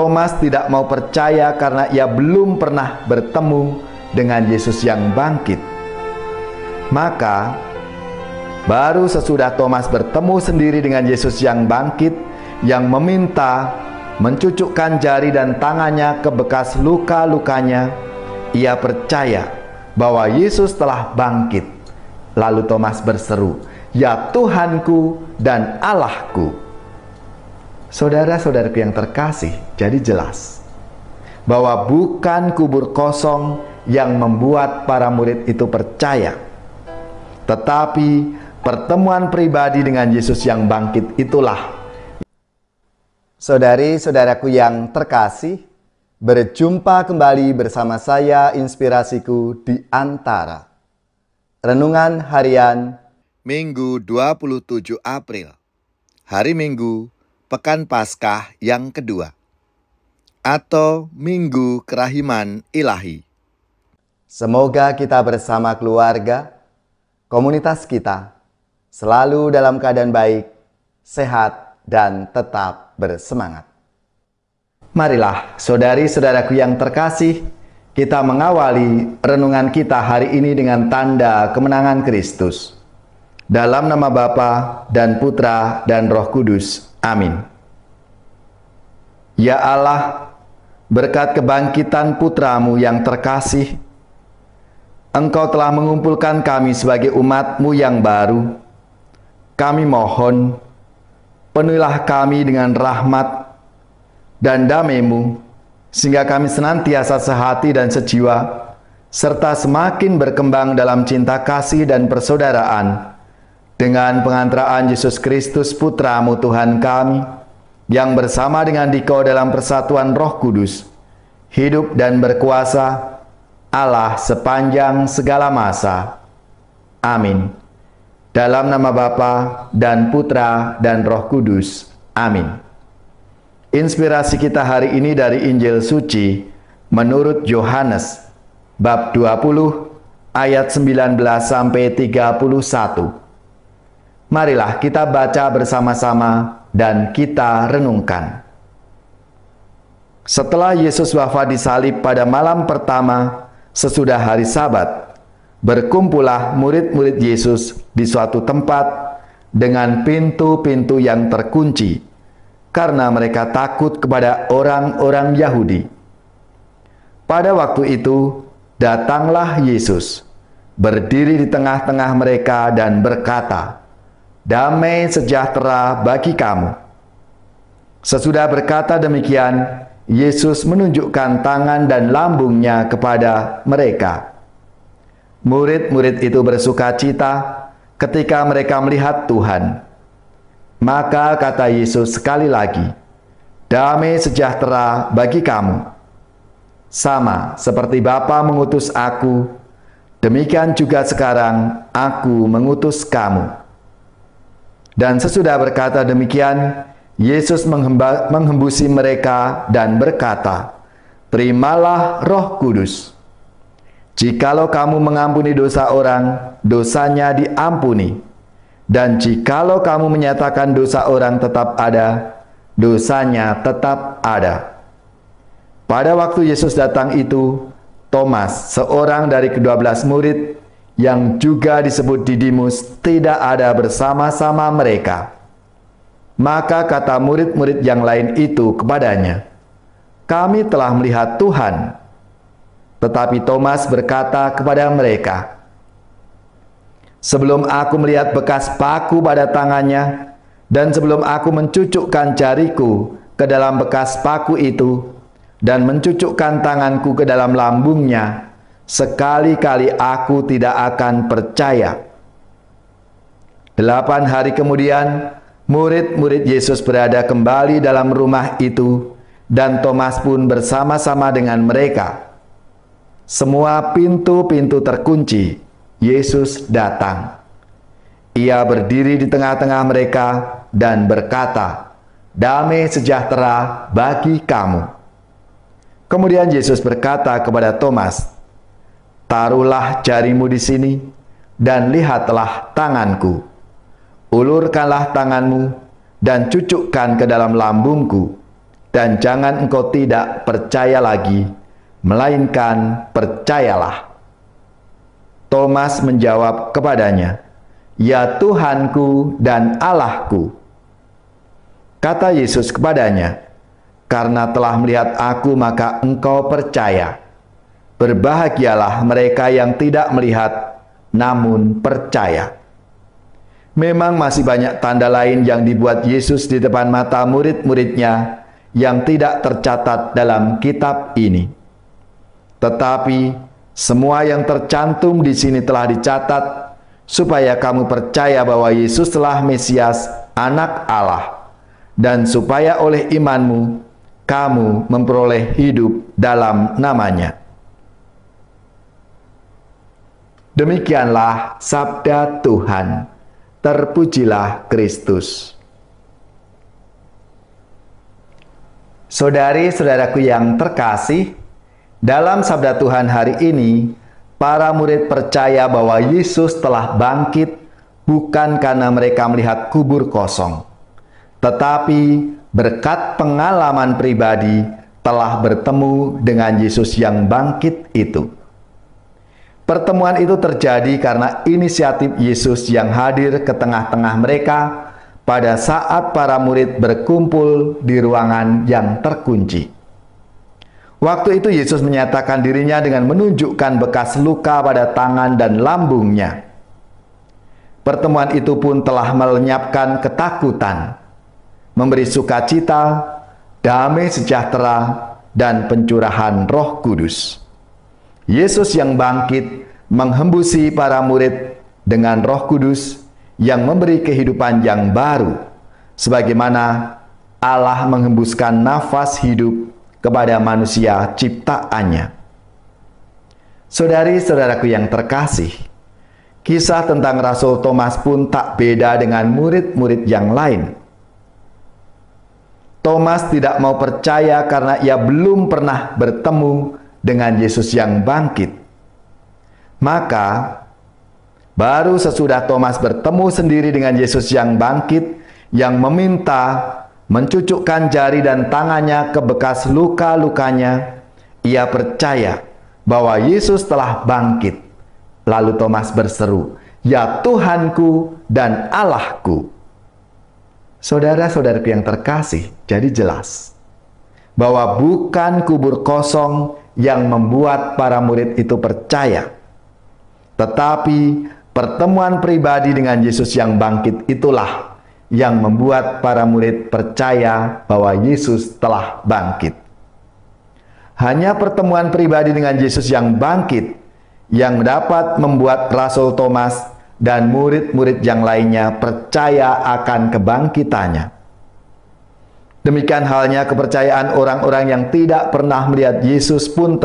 Thomas tidak mau percaya karena ia belum pernah bertemu dengan Yesus yang bangkit. Maka baru sesudah Thomas bertemu sendiri dengan Yesus yang bangkit, yang meminta mencucukkan jari dan tangannya ke bekas luka-lukanya, ia percaya bahwa Yesus telah bangkit. Lalu Thomas berseru, "Ya Tuhanku dan Allahku." Saudara-saudaraku yang terkasih, jadi jelas bahwa bukan kubur kosong yang membuat para murid itu percaya, tetapi pertemuan pribadi dengan Yesus yang bangkit itulah. Saudari-saudaraku yang terkasih, berjumpa kembali bersama saya Inspirasiku di Antara. Renungan Harian Minggu 27 April, hari Minggu Pekan Paskah yang kedua, atau Minggu Kerahiman Ilahi. Semoga kita bersama keluarga, komunitas kita, selalu dalam keadaan baik, sehat, dan tetap bersemangat. Marilah saudari-saudaraku yang terkasih, kita mengawali renungan kita hari ini dengan tanda kemenangan Kristus. Dalam nama Bapa dan Putra dan Roh Kudus. Amin. Ya Allah, berkat kebangkitan Putra-Mu yang terkasih, Engkau telah mengumpulkan kami sebagai umat-Mu yang baru. Kami mohon, penuhilah kami dengan rahmat dan damai-Mu, sehingga kami senantiasa sehati dan sejiwa, serta semakin berkembang dalam cinta kasih dan persaudaraan, dengan pengantaraan Yesus Kristus Putra-Mu Tuhan kami, yang bersama dengan Dikau dalam persatuan Roh Kudus, hidup dan berkuasa Allah sepanjang segala masa. Amin. Dalam nama Bapa dan Putra dan Roh Kudus. Amin. Inspirasi kita hari ini dari Injil Suci menurut Yohanes, bab 20, ayat 19 sampai 31. Marilah kita baca bersama-sama dan kita renungkan. Setelah Yesus wafat disalib pada malam pertama sesudah hari Sabat, berkumpullah murid-murid Yesus di suatu tempat dengan pintu-pintu yang terkunci, karena mereka takut kepada orang-orang Yahudi. Pada waktu itu, datanglah Yesus, berdiri di tengah-tengah mereka dan berkata, "Damai sejahtera bagi kamu." Sesudah berkata demikian, Yesus menunjukkan tangan dan lambungnya kepada mereka. Murid-murid itu bersukacita ketika mereka melihat Tuhan. Maka kata Yesus sekali lagi, "Damai sejahtera bagi kamu. Sama seperti Bapa mengutus aku, demikian juga sekarang aku mengutus kamu." Dan sesudah berkata demikian, Yesus menghembusi mereka dan berkata, "Terimalah Roh Kudus. Jikalau kamu mengampuni dosa orang, dosanya diampuni. Dan jikalau kamu menyatakan dosa orang tetap ada, dosanya tetap ada." Pada waktu Yesus datang itu, Thomas, seorang dari ke-12 murid, yang juga disebut Didimus, tidak ada bersama-sama mereka. Maka kata murid-murid yang lain itu kepadanya, "Kami telah melihat Tuhan." Tetapi Thomas berkata kepada mereka, "Sebelum aku melihat bekas paku pada tangannya, dan sebelum aku mencucukkan jariku ke dalam bekas paku itu, dan mencucukkan tanganku ke dalam lambungnya, sekali-kali aku tidak akan percaya." 8 hari kemudian, murid-murid Yesus berada kembali dalam rumah itu, dan Thomas pun bersama-sama dengan mereka. Semua pintu-pintu terkunci. Yesus datang. Ia berdiri di tengah-tengah mereka dan berkata, "Damai sejahtera bagi kamu." Kemudian Yesus berkata kepada Thomas, "Taruhlah jarimu di sini, dan lihatlah tanganku. Ulurkanlah tanganmu, dan cucukkan ke dalam lambungku. dan jangan engkau tidak percaya lagi, melainkan percayalah." Thomas menjawab kepadanya, "Ya Tuhanku dan Allahku." Kata Yesus kepadanya, "Karena telah melihat Aku maka engkau percaya. Berbahagialah mereka yang tidak melihat, namun percaya." Memang masih banyak tanda lain yang dibuat Yesus di depan mata murid-muridnya yang tidak tercatat dalam kitab ini. Tetapi semua yang tercantum di sini telah dicatat supaya kamu percaya bahwa Yesus telah Mesias, Anak Allah, dan supaya oleh imanmu kamu memperoleh hidup dalam namanya. Demikianlah sabda Tuhan. Terpujilah Kristus. Saudari-saudaraku yang terkasih, dalam sabda Tuhan hari ini, para murid percaya bahwa Yesus telah bangkit bukan karena mereka melihat kubur kosong, tetapi berkat pengalaman pribadi telah bertemu dengan Yesus yang bangkit itu. Pertemuan itu terjadi karena inisiatif Yesus yang hadir ke tengah-tengah mereka pada saat para murid berkumpul di ruangan yang terkunci. Waktu itu Yesus menyatakan dirinya dengan menunjukkan bekas luka pada tangan dan lambungnya. Pertemuan itu pun telah melenyapkan ketakutan, memberi sukacita, damai sejahtera, dan pencurahan Roh Kudus. Yesus yang bangkit menghembusi para murid dengan Roh Kudus yang memberi kehidupan yang baru, sebagaimana Allah menghembuskan nafas hidup kepada manusia ciptaannya. Saudari-saudaraku yang terkasih, kisah tentang Rasul Thomas pun tak beda dengan murid-murid yang lain. Thomas tidak mau percaya karena ia belum pernah bertemu dengan Yesus yang bangkit. Maka, baru sesudah Thomas bertemu sendiri dengan Yesus yang bangkit, yang meminta mencucukkan jari dan tangannya ke bekas luka-lukanya, ia percaya bahwa Yesus telah bangkit. Lalu Thomas berseru, "Ya Tuhanku dan Allahku." Saudara-saudaraku yang terkasih, jadi jelas bahwa bukan kubur kosong yang membuat para murid itu percaya, tetapi pertemuan pribadi dengan Yesus yang bangkit itulah yang membuat para murid percaya bahwa Yesus telah bangkit. Hanya pertemuan pribadi dengan Yesus yang bangkit yang dapat membuat Rasul Thomas dan murid-murid yang lainnya percaya akan kebangkitannya. Demikian halnya kepercayaan orang-orang yang tidak pernah melihat Yesus pun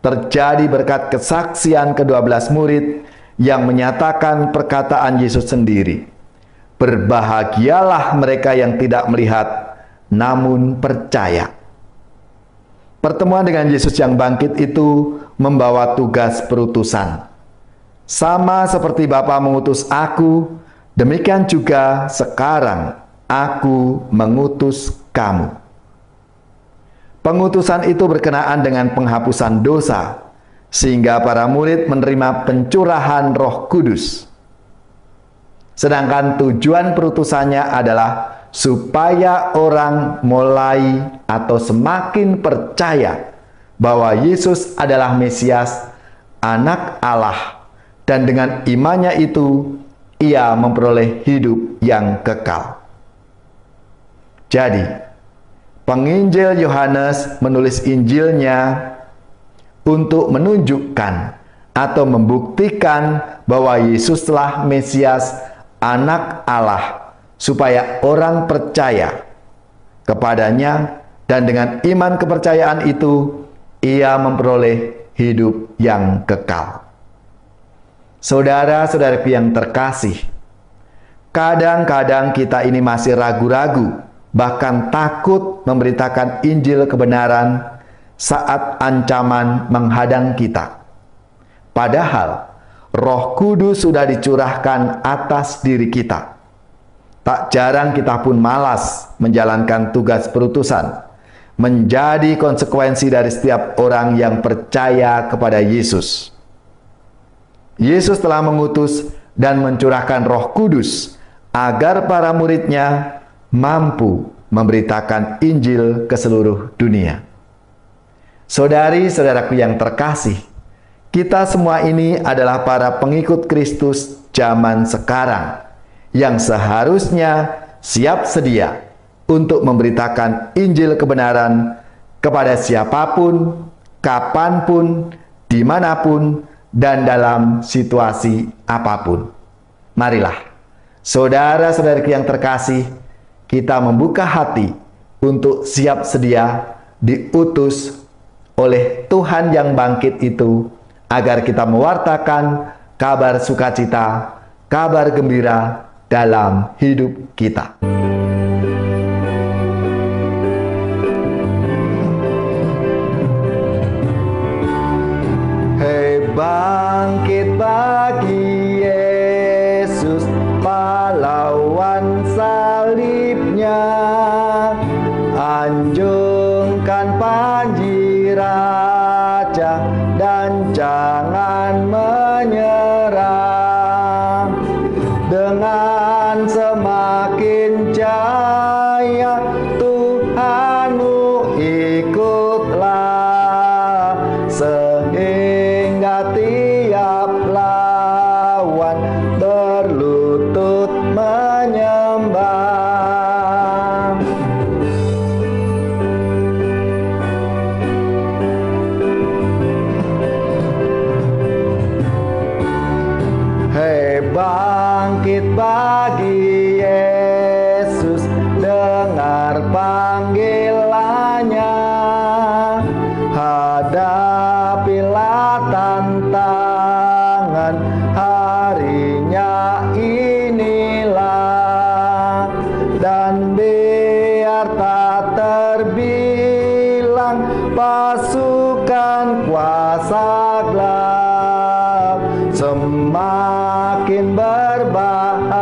terjadi berkat kesaksian ke-12 murid yang menyatakan perkataan Yesus sendiri. Berbahagialah mereka yang tidak melihat, namun percaya. Pertemuan dengan Yesus yang bangkit itu membawa tugas perutusan. Sama seperti Bapa mengutus aku, demikian juga sekarang aku mengutus kamu. Pengutusan itu berkenaan dengan penghapusan dosa, sehingga para murid menerima pencurahan Roh Kudus. Sedangkan tujuan perutusannya adalah supaya orang mulai atau semakin percaya bahwa Yesus adalah Mesias, Anak Allah, dan dengan imannya itu ia memperoleh hidup yang kekal. Jadi, penginjil Yohanes menulis Injilnya untuk menunjukkan atau membuktikan bahwa Yesus telah Mesias, Anak Allah, supaya orang percaya kepadanya, dan dengan iman kepercayaan itu ia memperoleh hidup yang kekal. Saudara-saudaraku yang terkasih, kadang-kadang kita ini masih ragu-ragu, bahkan takut memberitakan Injil kebenaran saat ancaman menghadang kita. Padahal Roh Kudus sudah dicurahkan atas diri kita. Tak jarang kita pun malas menjalankan tugas perutusan menjadi konsekuensi dari setiap orang yang percaya kepada Yesus. Yesus telah mengutus dan mencurahkan Roh Kudus agar para murid-Nya mampu memberitakan Injil ke seluruh dunia. Saudari-saudaraku yang terkasih, kita semua ini adalah para pengikut Kristus zaman sekarang yang seharusnya siap sedia untuk memberitakan Injil kebenaran kepada siapapun, kapanpun, dimanapun, dan dalam situasi apapun. Marilah, saudara-saudariku yang terkasih, kita membuka hati untuk siap sedia diutus oleh Tuhan yang bangkit itu, agar kita mewartakan kabar sukacita, kabar gembira dalam hidup kita. Bangkit bagi Yesus, pahlawan salibnya, anjungkan panji raja dan jangan menyerah. Dengan semakin jaya Tuhanmu ikutlah, sehingga tiap lawan berlutut menyembah. Hei, bangkit bagi Yesus, dengar panggilannya, hadapilah tantangan harinya inilah, dan biar tak terbilang pasukan kuasa gelap, semakin berbahaya,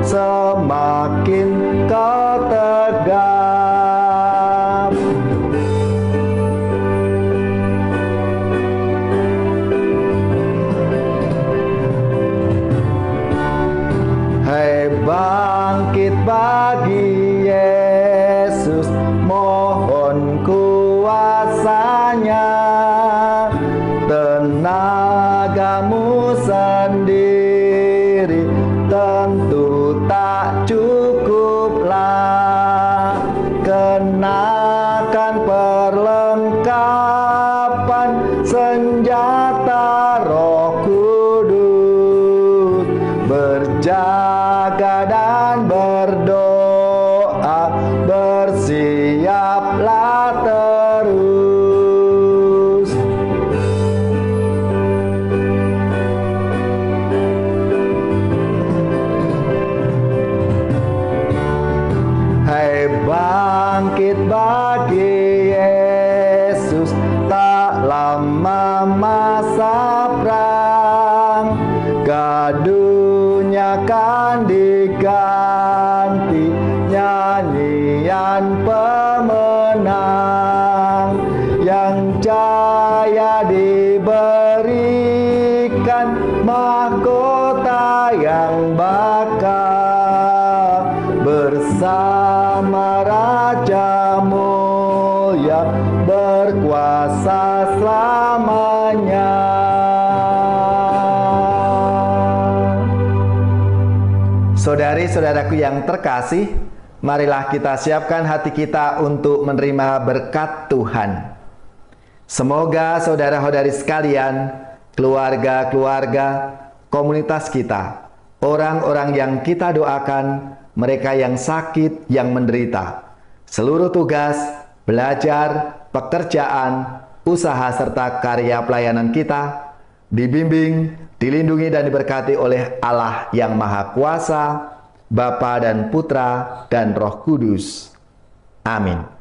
semakin kau tegap. Hei, bangkit bagi Yesus, mohon kuasanya, tenagamu sendiri tentu tak cukuplah. Kenakan perlengkapan senjata Roh Kudus, berjaga dan berdoa, bersiaplah terus. Hei, bangkit bagi Yesus, tak lama masa perang, gaduhnya kan diganti nyanyian pemenang, yang jaya diberikan mahkota yang bakal bersama Raja mulia berkuasa selamanya. Saudari-saudaraku yang terkasih, marilah kita siapkan hati kita untuk menerima berkat Tuhan. Semoga saudara-saudari sekalian, keluarga-keluarga, komunitas kita, orang-orang yang kita doakan, mereka yang sakit, yang menderita, seluruh tugas, belajar, pekerjaan, usaha, serta karya pelayanan kita, dibimbing, dilindungi dan diberkati oleh Allah yang Maha Kuasa, Bapa dan Putra dan Roh Kudus. Amin.